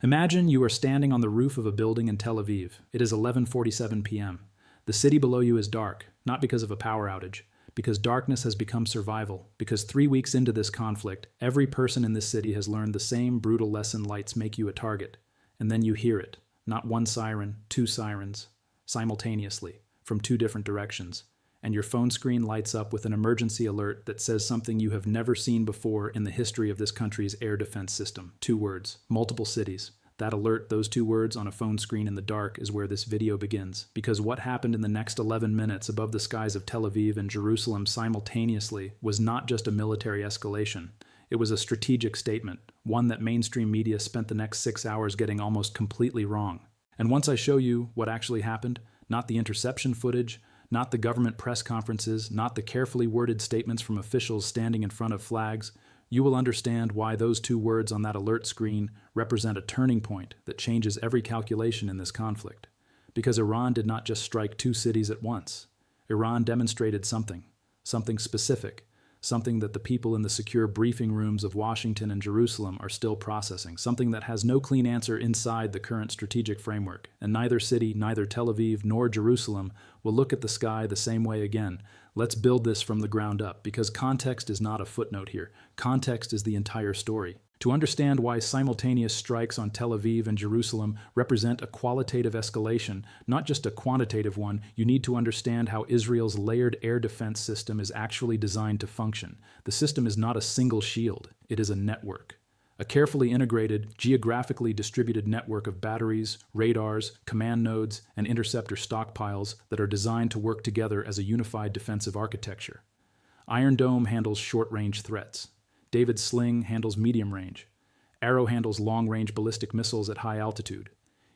Imagine you are standing on the roof of a building in Tel Aviv. It is 11:47 p.m. The city below you is dark, not because of a power outage, because darkness has become survival, because 3 weeks into this conflict, every person in this city has learned the same brutal lesson: lights make you a target. And then you hear it, not one siren, two sirens, simultaneously, from two different directions. And your phone screen lights up with an emergency alert that says something you have never seen before in the history of this country's air defense system. 2 words, multiple cities. That alert, those 2 words on a phone screen in the dark, is where this video begins. Because what happened in the next 11 minutes above the skies of Tel Aviv and Jerusalem simultaneously was not just a military escalation. It was a strategic statement, one that mainstream media spent the next 6 hours getting almost completely wrong. And once I show you what actually happened, not the interception footage, not the government press conferences, not the carefully worded statements from officials standing in front of flags, you will understand why those 2 words on that alert screen represent a turning point that changes every calculation in this conflict. Because Iran did not just strike 2 cities at once. Iran demonstrated something specific, something that the people in the secure briefing rooms of Washington and Jerusalem are still processing, something that has no clean answer inside the current strategic framework. And neither city, neither Tel Aviv nor Jerusalem will look at the sky the same way again. Let's build this from the ground up, because context is not a footnote here. Context is the entire story. To understand why simultaneous strikes on Tel Aviv and Jerusalem represent a qualitative escalation, not just a quantitative one, you need to understand how Israel's layered air defense system is actually designed to function. The system is not a single shield, it is a network. A carefully integrated, geographically distributed network of batteries, radars, command nodes, and interceptor stockpiles that are designed to work together as a unified defensive architecture. Iron Dome handles short-range threats. David's Sling handles medium range. Arrow handles long-range ballistic missiles at high altitude.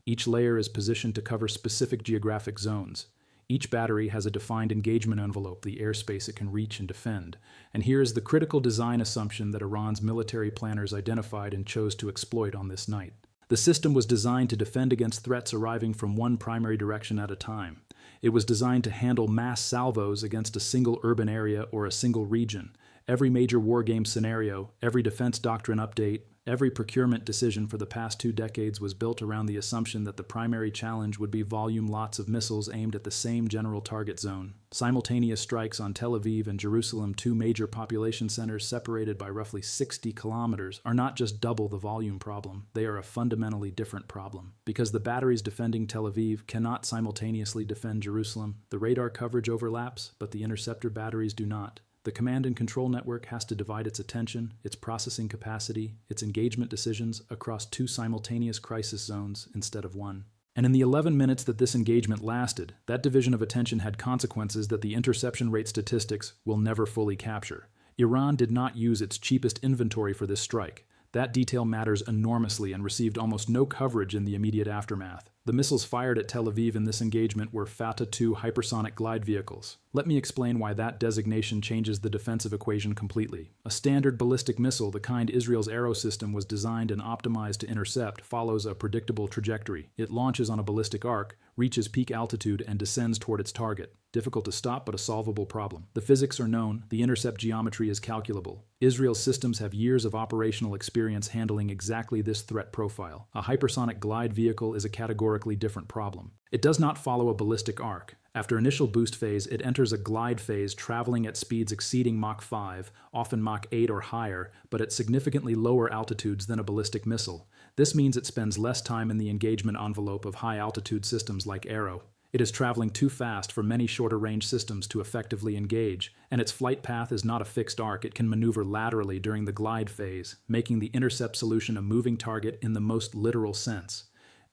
Each layer is positioned to cover specific geographic zones. Each battery has a defined engagement envelope, the airspace it can reach and defend. And here is the critical design assumption that Iran's military planners identified and chose to exploit on this night. The system was designed to defend against threats arriving from one primary direction at a time. It was designed to handle mass salvos against a single urban area or a single region. Every major wargame scenario, every defense doctrine update, every procurement decision for the past 2 decades was built around the assumption that the primary challenge would be volume lots of missiles aimed at the same general target zone. Simultaneous strikes on Tel Aviv and Jerusalem, 2 major population centers separated by roughly 60 kilometers, are not just double the volume problem, they are a fundamentally different problem. Because the batteries defending Tel Aviv cannot simultaneously defend Jerusalem, the radar coverage overlaps, but the interceptor batteries do not. The command and control network has to divide its attention, its processing capacity, its engagement decisions across 2 simultaneous crisis zones instead of 1. And in the 11 minutes that this engagement lasted, that division of attention had consequences that the interception rate statistics will never fully capture. Iran did not use its cheapest inventory for this strike. That detail matters enormously and received almost no coverage in the immediate aftermath. The missiles fired at Tel Aviv in this engagement were Fatah-2 hypersonic glide vehicles. Let me explain why that designation changes the defensive equation completely. A standard ballistic missile, the kind Israel's Arrow system was designed and optimized to intercept, follows a predictable trajectory. It launches on a ballistic arc, reaches peak altitude, and descends toward its target. Difficult to stop, but a solvable problem. The physics are known, the intercept geometry is calculable. Israel's systems have years of operational experience handling exactly this threat profile. A hypersonic glide vehicle is a categorically different problem. It does not follow a ballistic arc. After initial boost phase, it enters a glide phase traveling at speeds exceeding Mach 5, often Mach 8 or higher, but at significantly lower altitudes than a ballistic missile. This means it spends less time in the engagement envelope of high-altitude systems like Arrow. It is traveling too fast for many shorter-range systems to effectively engage, and its flight path is not a fixed arc. It can maneuver laterally during the glide phase, making the intercept solution a moving target in the most literal sense.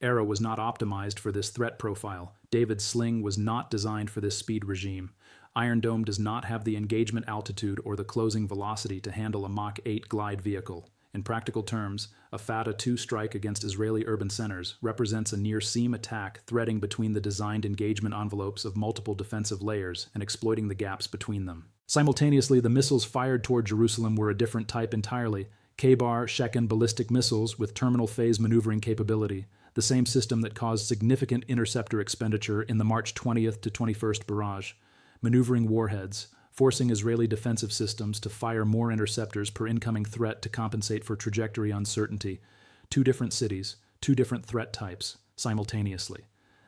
Arrow was not optimized for this threat profile. David's Sling was not designed for this speed regime. Iron Dome does not have the engagement altitude or the closing velocity to handle a Mach 8 glide vehicle. In practical terms, a Fatah-2 strike against Israeli urban centers represents a near-seam attack threading between the designed engagement envelopes of multiple defensive layers and exploiting the gaps between them. Simultaneously, the missiles fired toward Jerusalem were a different type entirely. K-bar, Shekin ballistic missiles with terminal phase maneuvering capability, the same system that caused significant interceptor expenditure in the March 20th to 21st barrage. Maneuvering warheads, forcing Israeli defensive systems to fire more interceptors per incoming threat to compensate for trajectory uncertainty. 2 different cities, two different threat types, simultaneously.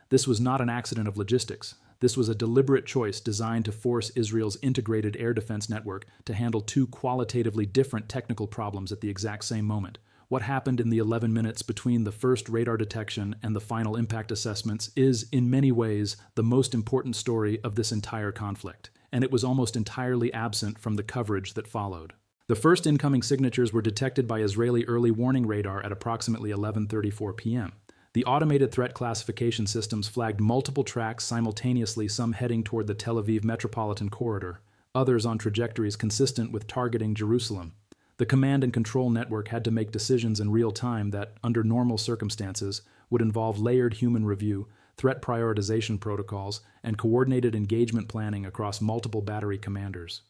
This was not an accident of logistics. This was a deliberate choice designed to force Israel's integrated air defense network to handle two qualitatively different technical problems at the exact same moment. What happened in the 11 minutes between the first radar detection and the final impact assessments is, in many ways, the most important story of this entire conflict, and it was almost entirely absent from the coverage that followed. The first incoming signatures were detected by Israeli early warning radar at approximately 11:34 p.m. The automated threat classification systems flagged multiple tracks simultaneously, some heading toward the Tel Aviv metropolitan corridor, others on trajectories consistent with targeting Jerusalem. The command and control network had to make decisions in real time that, under normal circumstances, would involve layered human review, threat prioritization protocols, and coordinated engagement planning across multiple battery commanders.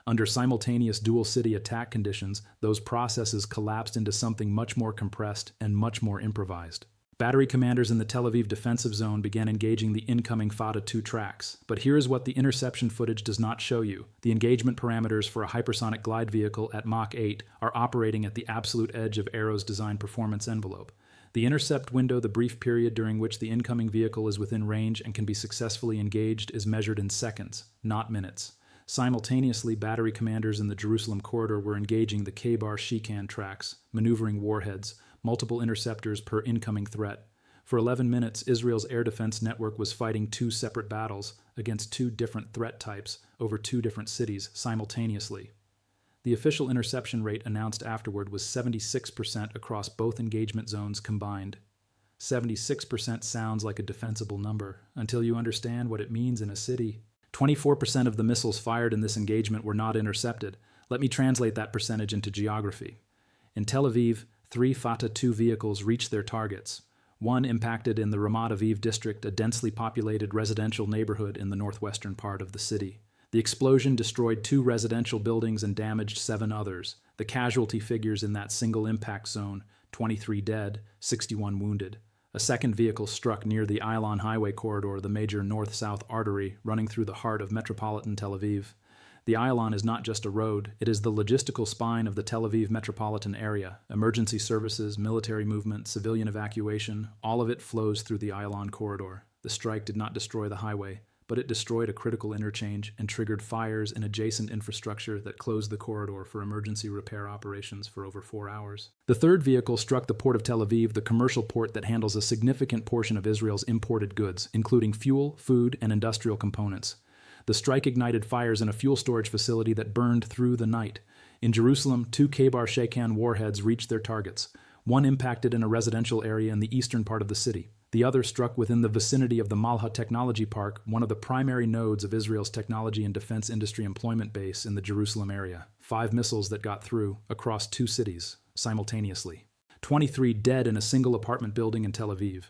Under simultaneous dual-city attack conditions, those processes collapsed into something much more compressed and much more improvised. Battery commanders in the Tel Aviv defensive zone began engaging the incoming Fata-2 tracks, but here is what the interception footage does not show you. The engagement parameters for a hypersonic glide vehicle at Mach 8 are operating at the absolute edge of Aero's design performance envelope. The intercept window, the brief period during which the incoming vehicle is within range and can be successfully engaged, is measured in seconds, not minutes. Simultaneously, battery commanders in the Jerusalem corridor were engaging the K-bar Shikan tracks, maneuvering warheads, multiple interceptors per incoming threat. For 11 minutes, Israel's air defense network was fighting two separate battles against two different threat types over two different cities simultaneously. The official interception rate announced afterward was 76% across both engagement zones combined. 76% sounds like a defensible number until you understand what it means in a city. 24% of the missiles fired in this engagement were not intercepted. Let me translate that percentage into geography. In Tel Aviv, 3 Fata-2 vehicles reached their targets. One impacted in the Ramat Aviv district, a densely populated residential neighborhood in the northwestern part of the city. The explosion destroyed 2 residential buildings and damaged 7 others. The casualty figures in that single impact zone: 23 dead, 61 wounded. A second vehicle struck near the Ayalon Highway corridor, the major north-south artery running through the heart of metropolitan Tel Aviv. The Ayalon is not just a road, it is the logistical spine of the Tel Aviv metropolitan area. Emergency services, military movement, civilian evacuation, all of it flows through the Ayalon corridor. The strike did not destroy the highway, but it destroyed a critical interchange and triggered fires in adjacent infrastructure that closed the corridor for emergency repair operations for over 4 hours. The third vehicle struck the port of Tel Aviv, the commercial port that handles a significant portion of Israel's imported goods, including fuel, food, and industrial components. The strike ignited fires in a fuel storage facility that burned through the night. In Jerusalem, 2 K-bar Shekan warheads reached their targets. One impacted in a residential area in the eastern part of the city. The other struck within the vicinity of the Malha Technology Park, one of the primary nodes of Israel's technology and defense industry employment base in the Jerusalem area. 5 missiles that got through across 2 cities simultaneously. 23 dead in a single apartment building in Tel Aviv.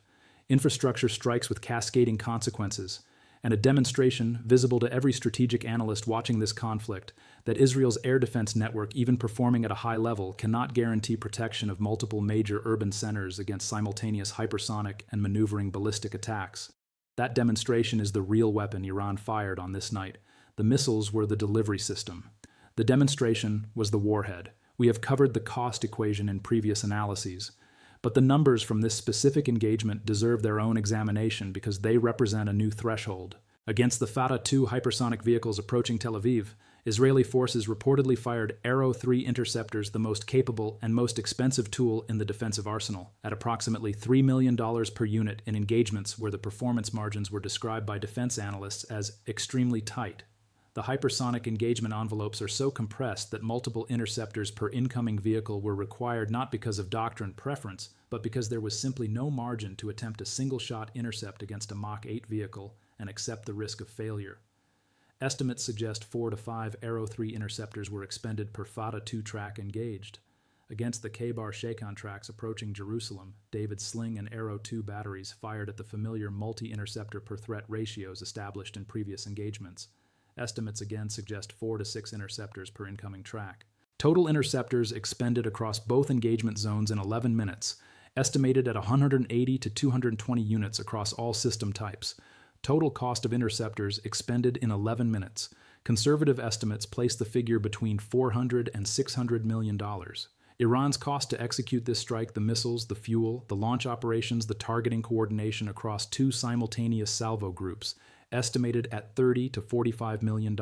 Infrastructure strikes with cascading consequences, and a demonstration, visible to every strategic analyst watching this conflict, that Israel's air defense network, even performing at a high level, cannot guarantee protection of multiple major urban centers against simultaneous hypersonic and maneuvering ballistic attacks. That demonstration is the real weapon Iran fired on this night. The missiles were the delivery system. The demonstration was the warhead. We have covered the cost equation in previous analyses. But the numbers from this specific engagement deserve their own examination because they represent a new threshold. Against the Fata-2 hypersonic vehicles approaching Tel Aviv, Israeli forces reportedly fired Arrow 3 interceptors, the most capable and most expensive tool in the defensive arsenal, at approximately $3 million per unit in engagements where the performance margins were described by defense analysts as extremely tight. The hypersonic engagement envelopes are so compressed that multiple interceptors per incoming vehicle were required not because of doctrine preference, but because there was simply no margin to attempt a single-shot intercept against a Mach 8 vehicle and accept the risk of failure. Estimates suggest 4 to 5 Arrow 3 interceptors were expended per Fata-2 track engaged. Against the K-bar Shekan tracks approaching Jerusalem, David Sling and Arrow 2 batteries fired at the familiar multi-interceptor per threat ratios established in previous engagements. Estimates again suggest 4 to 6 interceptors per incoming track. Total interceptors expended across both engagement zones in 11 minutes, estimated at 180 to 220 units across all system types. Total cost of interceptors expended in 11 minutes. Conservative estimates place the figure between $400 and $600 million. Iran's cost to execute this strike, the missiles, the fuel, the launch operations, the targeting coordination across two simultaneous salvo groups, estimated at $30 to $45 million.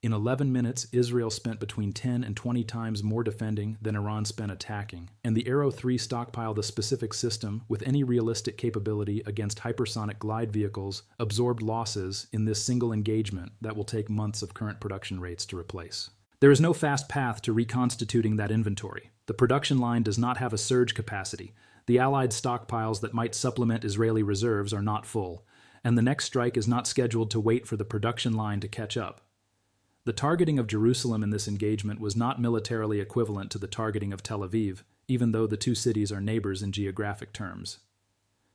In 11 minutes, Israel spent between 10 and 20 times more defending than Iran spent attacking. And the Arrow 3 stockpile, the specific system, with any realistic capability against hypersonic glide vehicles, absorbed losses in this single engagement that will take months of current production rates to replace. There is no fast path to reconstituting that inventory. The production line does not have a surge capacity. The Allied stockpiles that might supplement Israeli reserves are not full, and the next strike is not scheduled to wait for the production line to catch up. The targeting of Jerusalem in this engagement was not militarily equivalent to the targeting of Tel Aviv, even though the two cities are neighbors in geographic terms.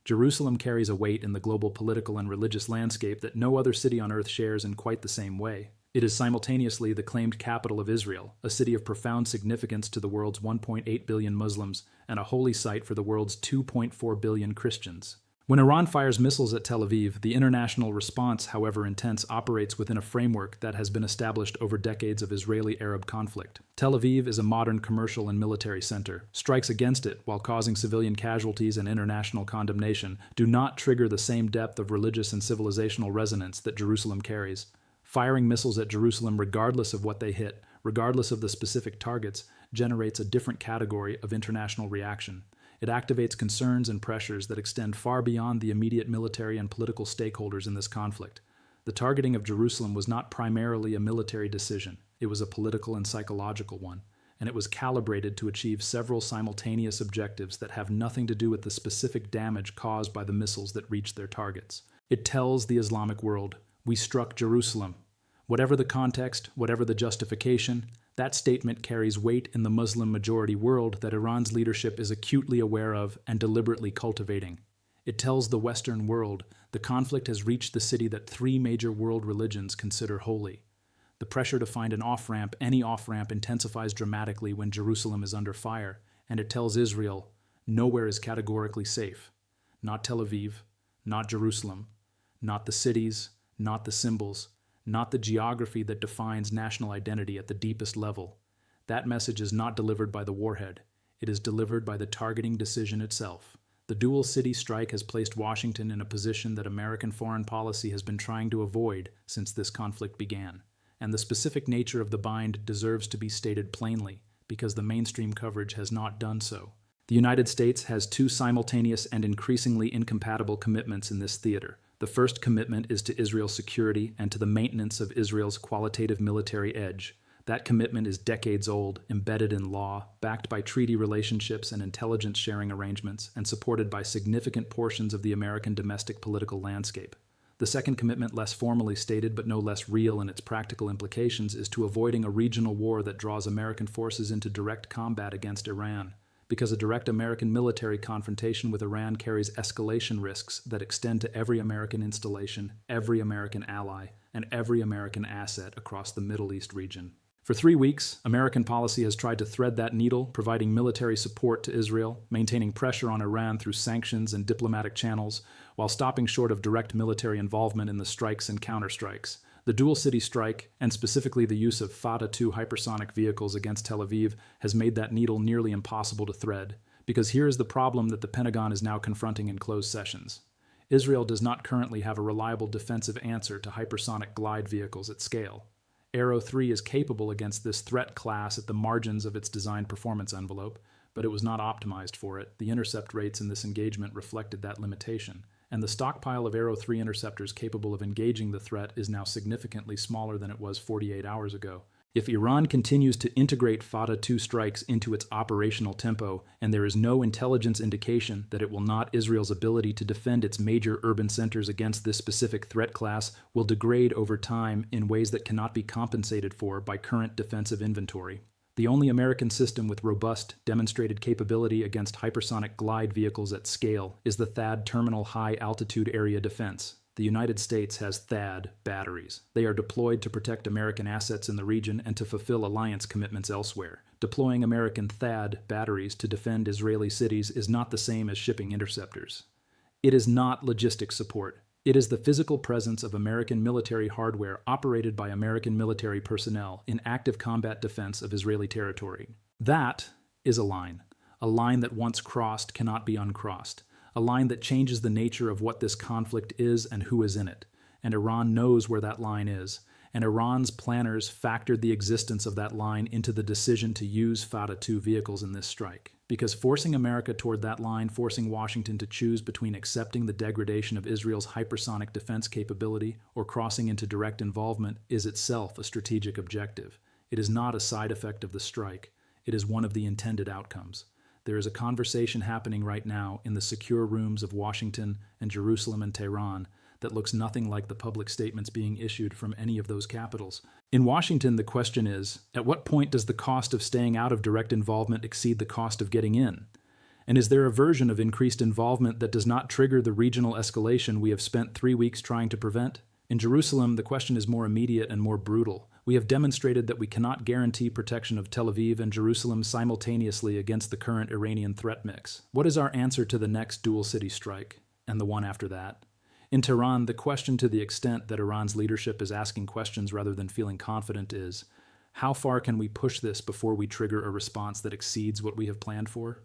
Jerusalem carries a weight in the global political and religious landscape that no other city on earth shares in quite the same way. It is simultaneously the claimed capital of Israel, a city of profound significance to the world's 1.8 billion Muslims, and a holy site for the world's 2.4 billion Christians. When Iran fires missiles at Tel Aviv, the international response, however intense, operates within a framework that has been established over decades of Israeli-Arab conflict. Tel Aviv is a modern commercial and military center. Strikes against it, while causing civilian casualties and international condemnation, do not trigger the same depth of religious and civilizational resonance that Jerusalem carries. Firing missiles at Jerusalem, regardless of what they hit, regardless of the specific targets, generates a different category of international reaction. It activates concerns and pressures that extend far beyond the immediate military and political stakeholders in this conflict. The targeting of Jerusalem was not primarily a military decision. It was a political and psychological one, and it was calibrated to achieve several simultaneous objectives that have nothing to do with the specific damage caused by the missiles that reached their targets. It tells the Islamic world, "We struck Jerusalem." Whatever the context, whatever the justification, that statement carries weight in the Muslim-majority world that Iran's leadership is acutely aware of and deliberately cultivating. It tells the Western world the conflict has reached the city that three major world religions consider holy. The pressure to find an off-ramp, any off-ramp, intensifies dramatically when Jerusalem is under fire, and it tells Israel, nowhere is categorically safe. Not Tel Aviv, not Jerusalem, not the cities, not the symbols, not the geography that defines national identity at the deepest level. That message is not delivered by the warhead. It is delivered by the targeting decision itself. The dual city strike has placed Washington in a position that American foreign policy has been trying to avoid since this conflict began. And the specific nature of the bind deserves to be stated plainly, because the mainstream coverage has not done so. The United States has two simultaneous and increasingly incompatible commitments in this theater. The first commitment is to Israel's security and to the maintenance of Israel's qualitative military edge. That commitment is decades old, embedded in law, backed by treaty relationships and intelligence sharing arrangements, and supported by significant portions of the American domestic political landscape. The second commitment, less formally stated but no less real in its practical implications, is to avoiding a regional war that draws American forces into direct combat against Iran, because a direct American military confrontation with Iran carries escalation risks that extend to every American installation, every American ally, and every American asset across the Middle East region. For 3 weeks, American policy has tried to thread that needle, providing military support to Israel, maintaining pressure on Iran through sanctions and diplomatic channels, while stopping short of direct military involvement in the strikes and counterstrikes. The dual-city strike, and specifically the use of Fatah-2 hypersonic vehicles against Tel Aviv, has made that needle nearly impossible to thread, because here is the problem that the Pentagon is now confronting in closed sessions. Israel does not currently have a reliable defensive answer to hypersonic glide vehicles at scale. Arrow 3 is capable against this threat class at the margins of its design performance envelope, but it was not optimized for it. The intercept rates in this engagement reflected that limitation, and the stockpile of Arrow 3 interceptors capable of engaging the threat is now significantly smaller than it was 48 hours ago. If Iran continues to integrate Fatah-2 strikes into its operational tempo, and there is no intelligence indication that it will not, Israel's ability to defend its major urban centers against this specific threat class will degrade over time in ways that cannot be compensated for by current defensive inventory. The only American system with robust, demonstrated capability against hypersonic glide vehicles at scale is the THAAD Terminal High Altitude Area Defense. The United States has THAAD batteries. They are deployed to protect American assets in the region and to fulfill alliance commitments elsewhere. Deploying American THAAD batteries to defend Israeli cities is not the same as shipping interceptors. It is not logistics support. It is the physical presence of American military hardware operated by American military personnel in active combat defense of Israeli territory. That is a line that once crossed cannot be uncrossed, a line that changes the nature of what this conflict is and who is in it. And Iran knows where that line is, and Iran's planners factored the existence of that line into the decision to use Fatah-2 vehicles in this strike. Because forcing America toward that line, forcing Washington to choose between accepting the degradation of Israel's hypersonic defense capability or crossing into direct involvement is itself a strategic objective. It is not a side effect of the strike. It is one of the intended outcomes. There is a conversation happening right now in the secure rooms of Washington and Jerusalem and Tehran that looks nothing like the public statements being issued from any of those capitals. In Washington, the question is, at what point does the cost of staying out of direct involvement exceed the cost of getting in? And is there a version of increased involvement that does not trigger the regional escalation we have spent 3 weeks trying to prevent? In Jerusalem, the question is more immediate and more brutal. We have demonstrated that we cannot guarantee protection of Tel Aviv and Jerusalem simultaneously against the current Iranian threat mix. What is our answer to the next dual city strike, and the one after that? In Tehran, the question, to the extent that Iran's leadership is asking questions rather than feeling confident, is, how far can we push this before we trigger a response that exceeds what we have planned for?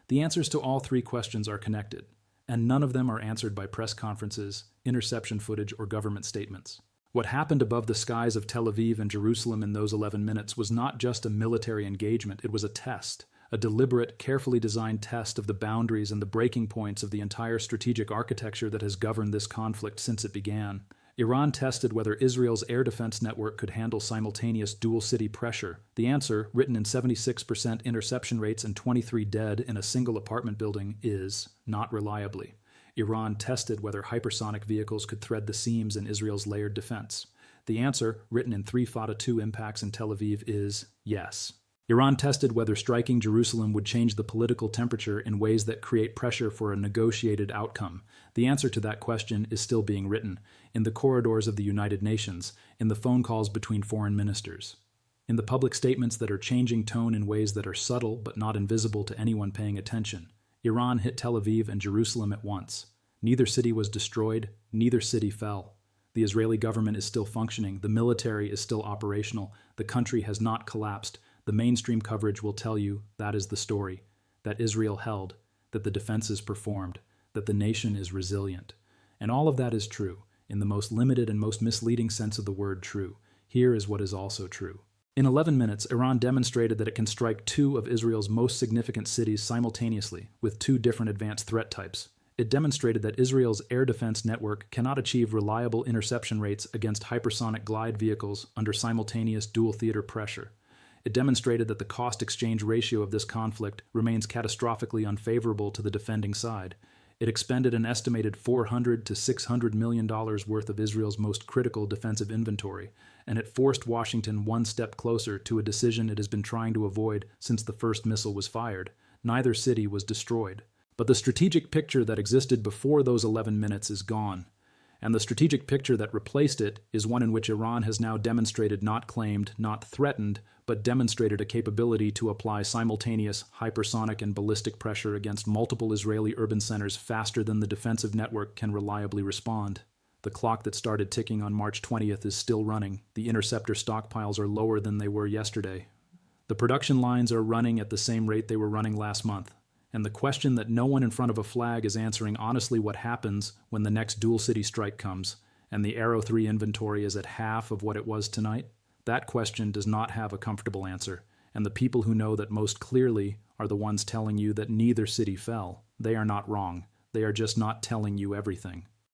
The answers to all three questions are connected, and none of them are answered by press conferences, interception footage, or government statements. What happened above the skies of Tel Aviv and Jerusalem in those 11 minutes was not just a military engagement, it was a test. A deliberate, carefully designed test of the boundaries and the breaking points of the entire strategic architecture that has governed this conflict since it began. Iran tested whether Israel's air defense network could handle simultaneous dual-city pressure. The answer, written in 76% interception rates and 23 dead in a single apartment building, is not reliably. Iran tested whether hypersonic vehicles could thread the seams in Israel's layered defense. The answer, written in 3 Fatah-2 impacts in Tel Aviv, is yes. Iran tested whether striking Jerusalem would change the political temperature in ways that create pressure for a negotiated outcome. The answer to that question is still being written, in the corridors of the United Nations, in the phone calls between foreign ministers, in the public statements that are changing tone in ways that are subtle but not invisible to anyone paying attention. Iran hit Tel Aviv and Jerusalem at once. Neither city was destroyed, neither city fell. The Israeli government is still functioning, the military is still operational, the country has not collapsed. The mainstream coverage will tell you that is the story, that Israel held, that the defenses performed, that the nation is resilient. And all of that is true, in the most limited and most misleading sense of the word true. Here is what is also true. In 11 minutes, Iran demonstrated that it can strike 2 of Israel's most significant cities simultaneously, with 2 different advanced threat types. It demonstrated that Israel's air defense network cannot achieve reliable interception rates against hypersonic glide vehicles under simultaneous dual-theater pressure. It demonstrated that the cost-exchange ratio of this conflict remains catastrophically unfavorable to the defending side. It expended an estimated $400 to $600 million worth of Israel's most critical defensive inventory, and it forced Washington one step closer to a decision it has been trying to avoid since the first missile was fired. Neither city was destroyed. But the strategic picture that existed before those 11 minutes is gone. And the strategic picture that replaced it is one in which Iran has now demonstrated, not claimed, not threatened, but demonstrated a capability to apply simultaneous hypersonic and ballistic pressure against multiple Israeli urban centers faster than the defensive network can reliably respond. The clock that started ticking on March 20th is still running. The interceptor stockpiles are lower than they were yesterday. The production lines are running at the same rate they were running last month. And the question that no one in front of a flag is answering honestly: what happens when the next dual city strike comes and the Arrow 3 inventory is at half of what it was tonight? That question does not have a comfortable answer, and the people who know that most clearly are the ones telling you that neither city fell. They are not wrong. They are just not telling you everything.